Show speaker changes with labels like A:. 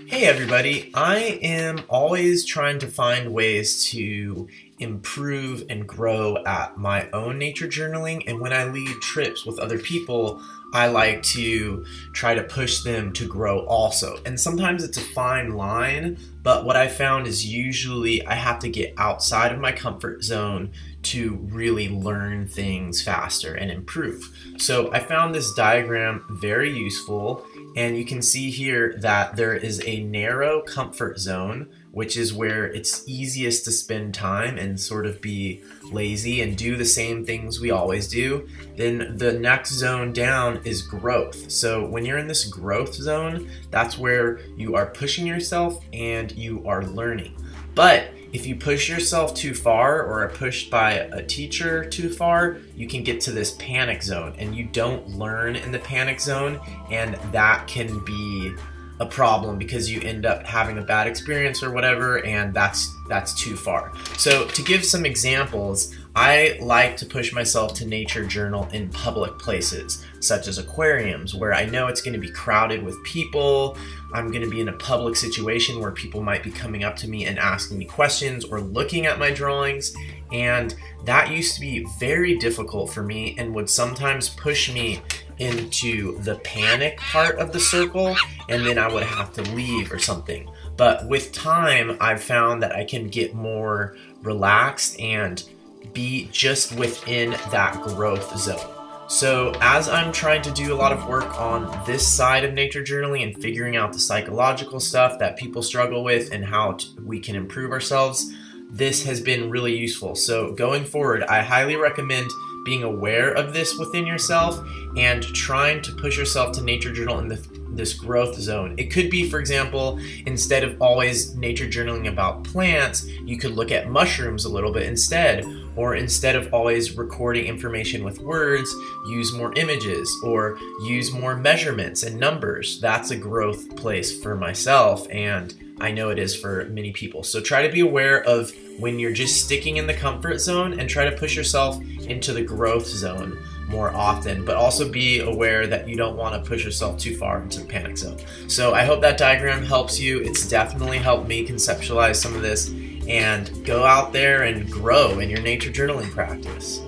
A: Hey everybody, I am always trying to find ways to improve and grow at my own nature journaling, and when I lead trips with other people, I like to try to push them to grow also. And sometimes it's a fine line, but what I found is usually I have to get outside of my comfort zone to really learn things faster and improve. So I found this diagram very useful, and you can see here that there is a narrow comfort zone, which is where it's easiest to spend time and sort of be lazy and do the same things we always do. Then the next zone down is growth. So when you're in this growth zone, that's where you are pushing yourself and you are learning. But if you push yourself too far or are pushed by a teacher too far, you can get to this panic zone and you don't learn in the panic zone, and that can be a problem because you end up having a bad experience or whatever, and that's too far. So to give some examples, I like to push myself to nature journal in public places, such as aquariums, where I know it's going to be crowded with people. I'm going to be in a public situation where people might be coming up to me and asking me questions or looking at my drawings, and that used to be very difficult for me and would sometimes push me into the panic part of the circle, and then I would have to leave or something. But with time, I've found that I can get more relaxed and be just within that growth zone. So as I'm trying to do a lot of work on this side of nature journaling and figuring out the psychological stuff that people struggle with and how we can improve ourselves, this has been really useful. So going forward, I highly recommend being aware of this within yourself and trying to push yourself to nature journal in this growth zone. It could be, for example, instead of always nature journaling about plants, you could look at mushrooms a little bit instead. Or instead of always recording information with words, use more images or use more measurements and numbers. That's a growth place for myself, and I know it is for many people. So try to be aware of when you're just sticking in the comfort zone and try to push yourself into the growth zone more often, but also be aware that you don't want to push yourself too far into the panic zone. So I hope that diagram helps you. It's definitely helped me conceptualize some of this, and go out there and grow in your nature journaling practice.